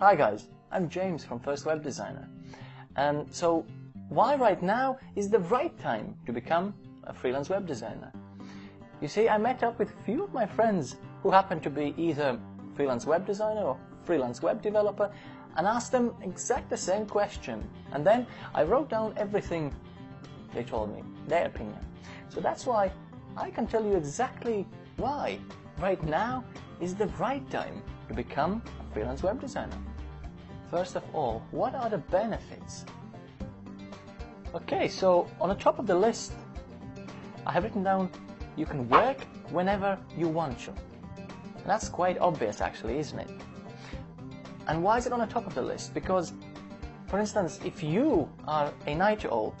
Hi guys, I'm James from First Web Designer. And so why right now is the right time to become a freelance web designer? You see, I met up with a few of my friends who happen to be either freelance web designer or freelance web developer and asked them exactly the same question. And then I wrote down everything they told me, their opinion. So that's why I can tell you exactly why right now is the right time to become a freelance web designer. First of all, what are the benefits? Okay, so on the top of the list, I have written down you can work whenever you want to. And that's quite obvious actually, isn't it? And why is it on the top of the list? Because, for instance, if you are a night owl,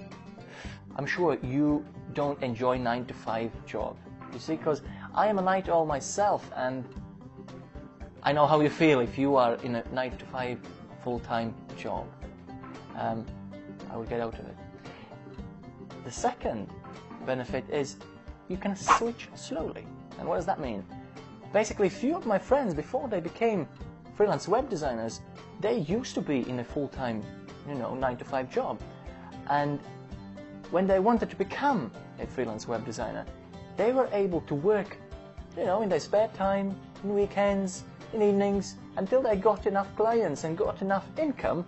I'm sure you don't enjoy 9-to-5 job. You see, because I am a night owl myself, and I know how you feel if you are in a 9-to-5 full-time job. I will get out of it. The second benefit is you can switch slowly. And what does that mean? Basically, a few of my friends, before they became freelance web designers, they used to be in a full-time, 9-to-5 job. And when they wanted to become a freelance web designer, they were able to work, in their spare time, in weekends, in evenings, until they got enough clients and got enough income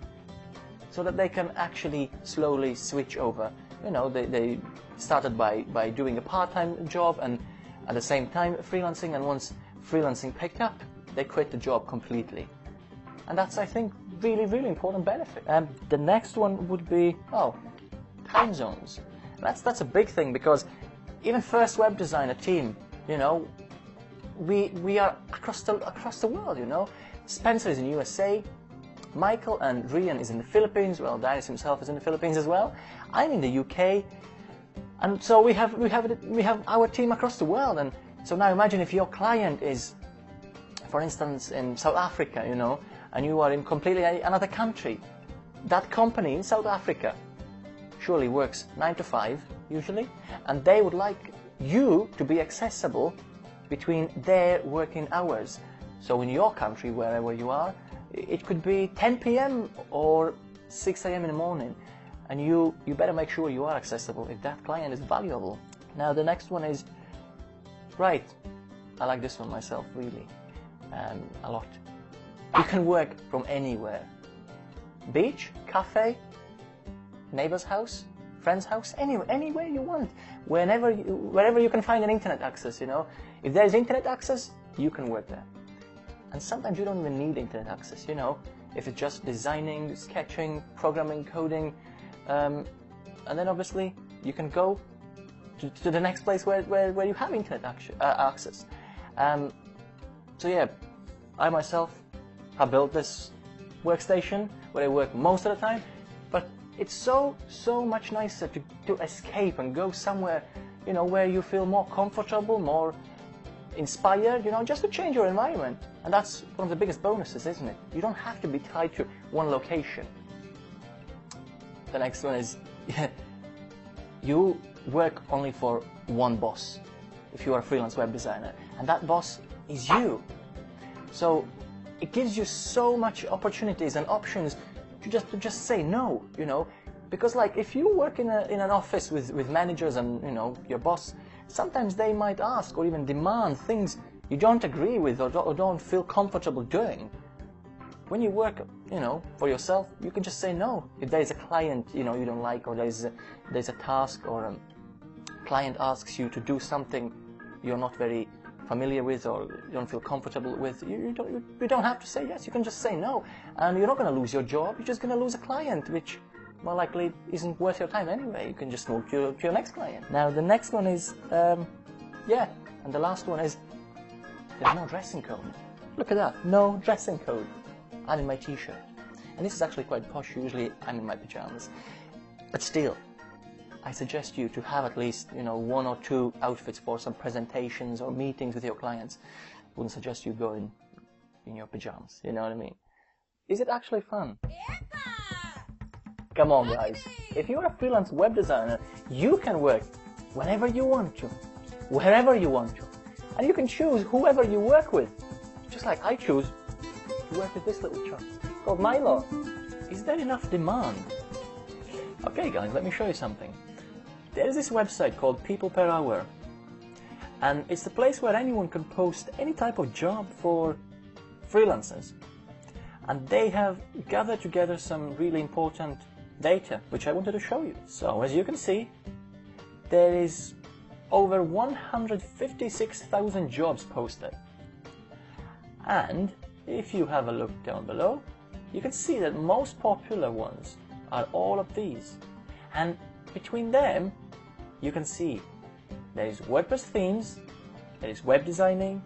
so that they can actually slowly switch over. They started by doing a part-time job and at the same time freelancing, and once freelancing picked up, they quit the job completely. And that's, I think, really, really important benefit. The next one would be, time zones. That's a big thing, because even First Web Designer team, we are across the world, Spencer is in USA, Michael and Rian is in the Philippines, well, Dennis himself is in the Philippines as well, I'm in the UK, and so we have our team across the world. And so now imagine if your client is, for instance, in South Africa, and you are in completely another country. That company in South Africa surely works 9-to-5 usually, and they would like you to be accessible between their working hours. So in your country, wherever you are, it could be 10 p.m. or 6 a.m. in the morning, and you better make sure you are accessible if that client is valuable. Now the next one is, right, I like this one myself really, a lot. You can work from anywhere. Beach, cafe, neighbor's house, friend's house, anywhere you want, wherever you can find an internet access, If there is internet access, you can work there. And sometimes you don't even need internet access, if it's just designing, sketching, programming, coding, and then obviously you can go to the next place where you have internet access. So yeah, I myself have built this workstation where I work most of the time, but it's so much nicer to escape and go somewhere, where you feel more comfortable, more inspired, just to change your environment. And that's one of the biggest bonuses, isn't it? You don't have to be tied to one location. The next one is, you work only for one boss if you are a freelance web designer, and that boss is you. So it gives you so much opportunities and options to just say no, because like if you work in an office with managers and your boss, sometimes they might ask or even demand things you don't agree with or don't feel comfortable doing. When you work, for yourself, you can just say no. If there is a client, you don't like, or there's a task, or a client asks you to do something you're not very familiar with or you don't feel comfortable with, you don't have to say yes. You can just say no, and you're not going to lose your job. You're just going to lose a client, which more likely isn't worth your time anyway. You can just move to your next client. Now the next one is, and the last one is, there's no dressing code. Look at that, no dressing code. I'm in my t-shirt, and this is actually quite posh. Usually I'm in my pajamas, but still, I suggest you to have at least 1 or 2 outfits for some presentations or meetings with your clients. Wouldn't suggest you go in your pajamas. You know what I mean? Is it actually fun? Come on, guys. If you're a freelance web designer, you can work whenever you want to, wherever you want to, and you can choose whoever you work with. Just like I choose to work with this little chap called Milo. Is there enough demand? Okay guys, let me show you something. There is this website called People Per Hour, and it's the place where anyone can post any type of job for freelancers. And they have gathered together some really important data, which I wanted to show you. So as you can see, there is over 156,000 jobs posted. And if you have a look down below, you can see that most popular ones are all of these. And between them, you can see there is WordPress themes, there is web designing,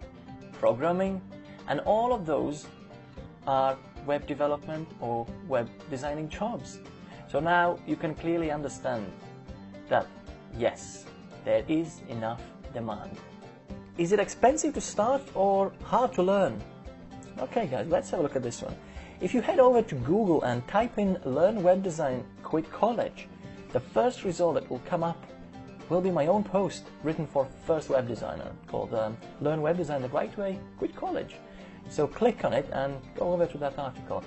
programming, and all of those are web development or web designing jobs. So now you can clearly understand that yes, there is enough demand. Is it expensive to start or hard to learn? Okay guys, let's have a look at this one. If you head over to Google and type in Learn Web Design Quit College, the first result that will come up will be my own post written for First Web Designer called Learn Web Design the Right Way, Quit College. So click on it and go over to that article.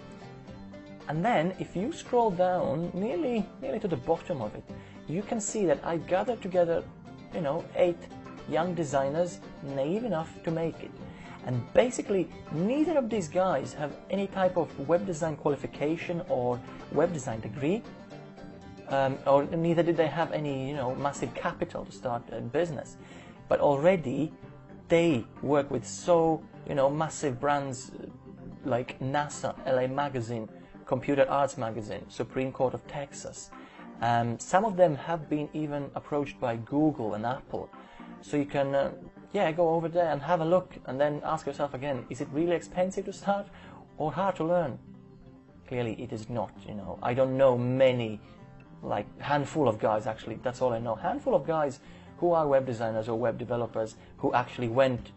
And then if you scroll down nearly to the bottom of it, you can see that I gathered together, 8 young designers naive enough to make it. And basically, neither of these guys have any type of web design qualification or web design degree, or neither did they have any, massive capital to start a business. But already, they work with massive brands like NASA, LA Magazine, Computer Arts Magazine, Supreme Court of Texas. Some of them have been even approached by Google and Apple. So you can go over there and have a look and then ask yourself again, is it really expensive to start or hard to learn? Clearly it is not, I don't know many, like handful of guys actually, that's all I know, handful of guys who are web designers or web developers who actually went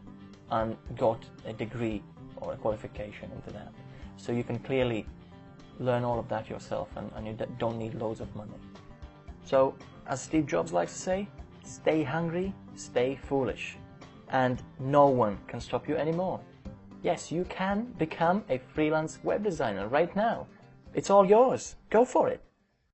and got a degree or a qualification into that. So you can clearly learn all of that yourself and you don't need loads of money. So as Steve Jobs likes to say, stay hungry, stay foolish, and no one can stop you anymore. Yes, you can become a freelance web designer right now. It's all yours. Go for it.